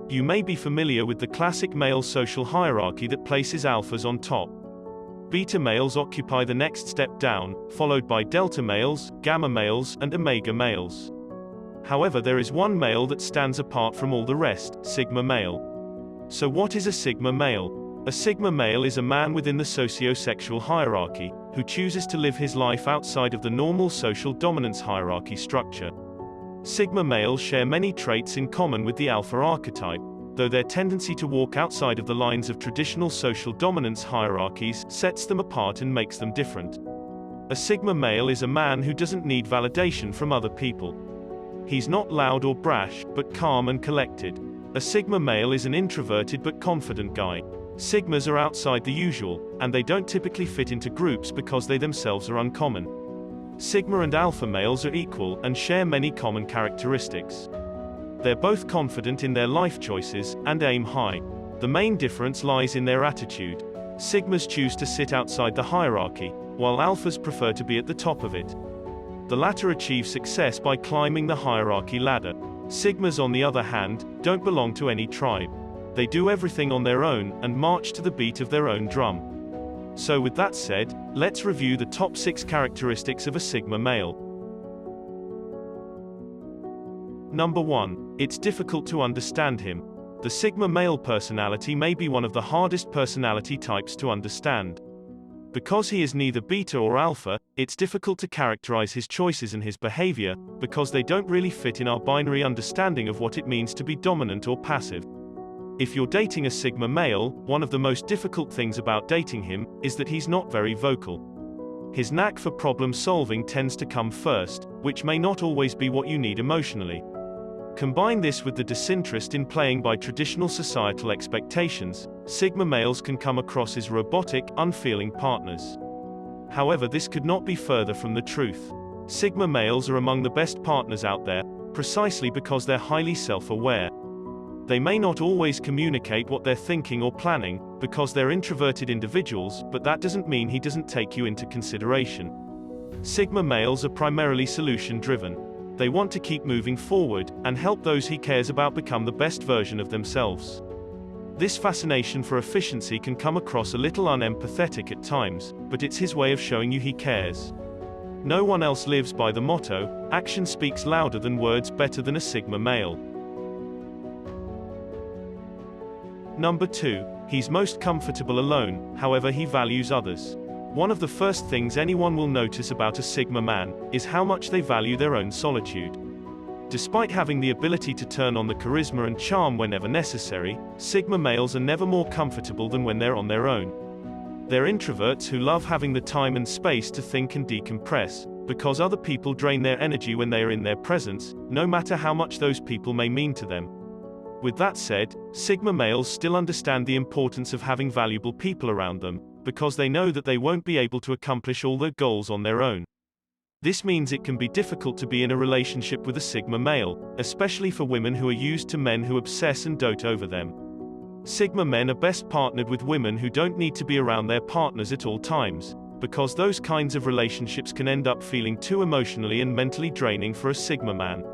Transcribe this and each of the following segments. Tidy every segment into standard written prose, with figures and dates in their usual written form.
You may be familiar with the classic male social hierarchy that places alphas on top. Beta males occupy the next step down, followed by delta males, gamma males, and omega males. However, there is one male that stands apart from all the rest, sigma male. So what is a sigma male? A sigma male is a man within the socio-sexual hierarchy, who chooses to live his life outside of the normal social dominance hierarchy structure. Sigma males share many traits in common with the alpha archetype, though their tendency to walk outside of the lines of traditional social dominance hierarchies sets them apart and makes them different. A sigma male is a man who doesn't need validation from other people. He's not loud or brash, but calm and collected. A sigma male is an introverted but confident guy. Sigmas are outside the usual, and they don't typically fit into groups because they themselves are uncommon. Sigma and alpha males are equal and share many common characteristics. They're both confident in their life choices and aim high. The main difference lies in their attitude. Sigmas choose to sit outside the hierarchy, while alphas prefer to be at the top of it. The latter achieve success by climbing the hierarchy ladder. Sigmas, on the other hand, don't belong to any tribe. They do everything on their own and march to the beat of their own drum. So with that said, let's review the top 6 characteristics of a sigma male. Number 1. It's difficult to understand him. The sigma male personality may be one of the hardest personality types to understand. Because he is neither beta or alpha, it's difficult to characterize his choices and his behavior, because they don't really fit in our binary understanding of what it means to be dominant or passive. If you're dating a sigma male, one of the most difficult things about dating him is that he's not very vocal. His knack for problem solving tends to come first, which may not always be what you need emotionally. Combine this with the disinterest in playing by traditional societal expectations, sigma males can come across as robotic, unfeeling partners. However, this could not be further from the truth. Sigma males are among the best partners out there, precisely because they're highly self-aware. They may not always communicate what they're thinking or planning, because they're introverted individuals, but that doesn't mean he doesn't take you into consideration. Sigma males are primarily solution-driven. They want to keep moving forward, and help those he cares about become the best version of themselves. This fascination for efficiency can come across a little unempathetic at times, but it's his way of showing you he cares. No one else lives by the motto, action speaks louder than words, better than a sigma male. Number 2. He's most comfortable alone, however he values others. One of the first things anyone will notice about a sigma man is how much they value their own solitude. Despite having the ability to turn on the charisma and charm whenever necessary, sigma males are never more comfortable than when they're on their own. They're introverts who love having the time and space to think and decompress, because other people drain their energy when they are in their presence, no matter how much those people may mean to them. With that said, sigma males still understand the importance of having valuable people around them, because they know that they won't be able to accomplish all their goals on their own. This means it can be difficult to be in a relationship with a sigma male, especially for women who are used to men who obsess and dote over them. Sigma men are best partnered with women who don't need to be around their partners at all times, because those kinds of relationships can end up feeling too emotionally and mentally draining for a sigma man.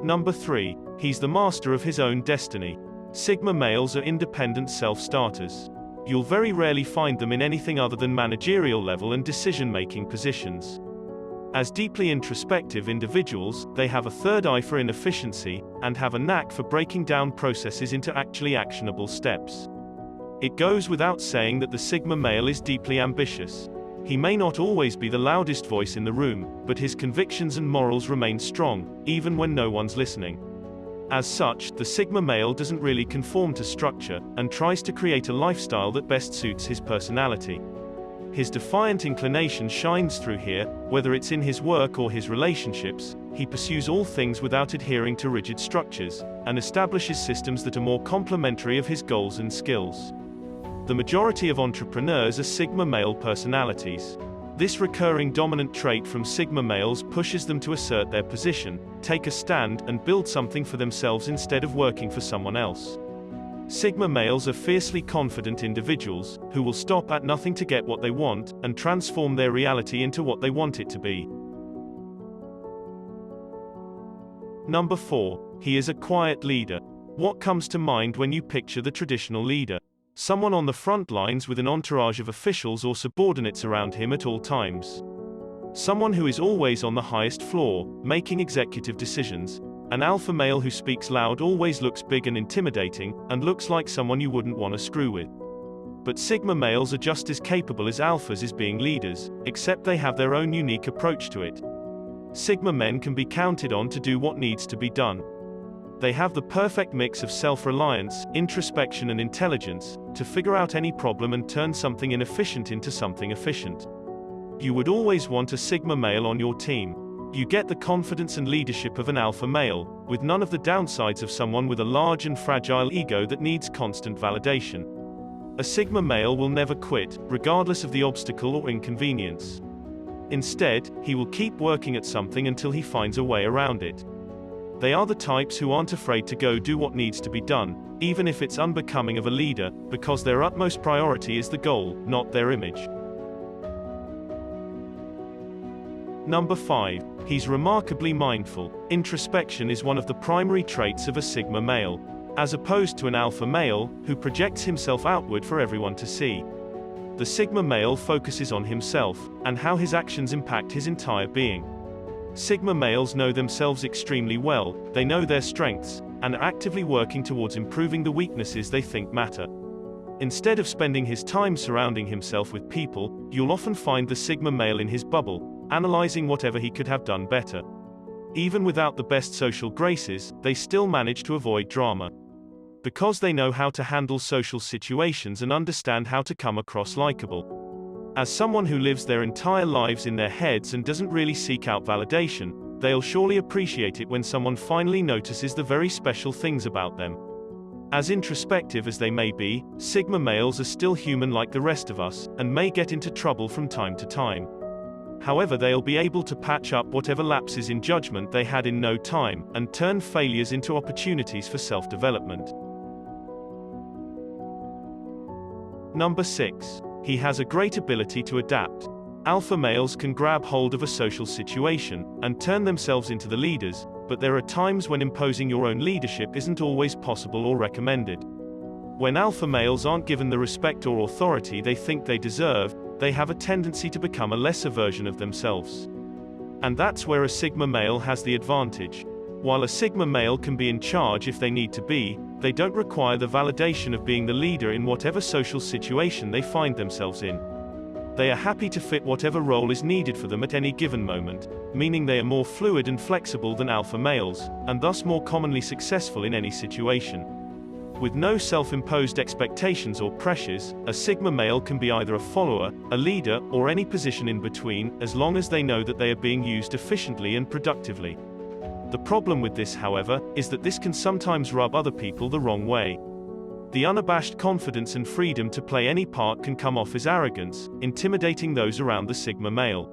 Number 3. He's the master of his own destiny. Sigma males are independent self-starters. You'll very rarely find them in anything other than managerial level and decision-making positions. As deeply introspective individuals, they have a third eye for inefficiency, and have a knack for breaking down processes into actually actionable steps. It goes without saying that the sigma male is deeply ambitious. He may not always be the loudest voice in the room, but his convictions and morals remain strong, even when no one's listening. As such, the sigma male doesn't really conform to structure, and tries to create a lifestyle that best suits his personality. His defiant inclination shines through here, whether it's in his work or his relationships. He pursues all things without adhering to rigid structures, and establishes systems that are more complementary of his goals and skills. The majority of entrepreneurs are sigma male personalities. This recurring dominant trait from sigma males pushes them to assert their position, take a stand, and build something for themselves instead of working for someone else. Sigma males are fiercely confident individuals, who will stop at nothing to get what they want, and transform their reality into what they want it to be. Number 4. He is a quiet leader. What comes to mind when you picture the traditional leader? Someone on the front lines with an entourage of officials or subordinates around him at all times. Someone who is always on the highest floor, making executive decisions. An alpha male who speaks loud always looks big and intimidating, and looks like someone you wouldn't want to screw with. But sigma males are just as capable as alphas as being leaders, except they have their own unique approach to it. Sigma men can be counted on to do what needs to be done. They have the perfect mix of self-reliance, introspection and intelligence, to figure out any problem and turn something inefficient into something efficient. You would always want a sigma male on your team. You get the confidence and leadership of an alpha male, with none of the downsides of someone with a large and fragile ego that needs constant validation. A sigma male will never quit, regardless of the obstacle or inconvenience. Instead, he will keep working at something until he finds a way around it. They are the types who aren't afraid to go do what needs to be done, even if it's unbecoming of a leader, because their utmost priority is the goal, not their image. Number 5. He's remarkably mindful. Introspection is one of the primary traits of a sigma male, as opposed to an alpha male, who projects himself outward for everyone to see. The sigma male focuses on himself, and how his actions impact his entire being. Sigma males know themselves extremely well, they know their strengths, and are actively working towards improving the weaknesses they think matter. Instead of spending his time surrounding himself with people, you'll often find the sigma male in his bubble, analyzing whatever he could have done better. Even without the best social graces, they still manage to avoid drama. Because they know how to handle social situations and understand how to come across likable. As someone who lives their entire lives in their heads and doesn't really seek out validation, they'll surely appreciate it when someone finally notices the very special things about them. As introspective as they may be, sigma males are still human like the rest of us, and may get into trouble from time to time. However, they'll be able to patch up whatever lapses in judgment they had in no time, and turn failures into opportunities for self-development. Number 6. He has a great ability to adapt. Alpha males can grab hold of a social situation, and turn themselves into the leaders, but there are times when imposing your own leadership isn't always possible or recommended. When alpha males aren't given the respect or authority they think they deserve, they have a tendency to become a lesser version of themselves. And that's where a sigma male has the advantage. While a sigma male can be in charge if they need to be, they don't require the validation of being the leader in whatever social situation they find themselves in. They are happy to fit whatever role is needed for them at any given moment, meaning they are more fluid and flexible than alpha males, and thus more commonly successful in any situation. With no self-imposed expectations or pressures, a sigma male can be either a follower, a leader, or any position in between, as long as they know that they are being used efficiently and productively. The problem with this, however, is that this can sometimes rub other people the wrong way. The unabashed confidence and freedom to play any part can come off as arrogance, intimidating those around the sigma male.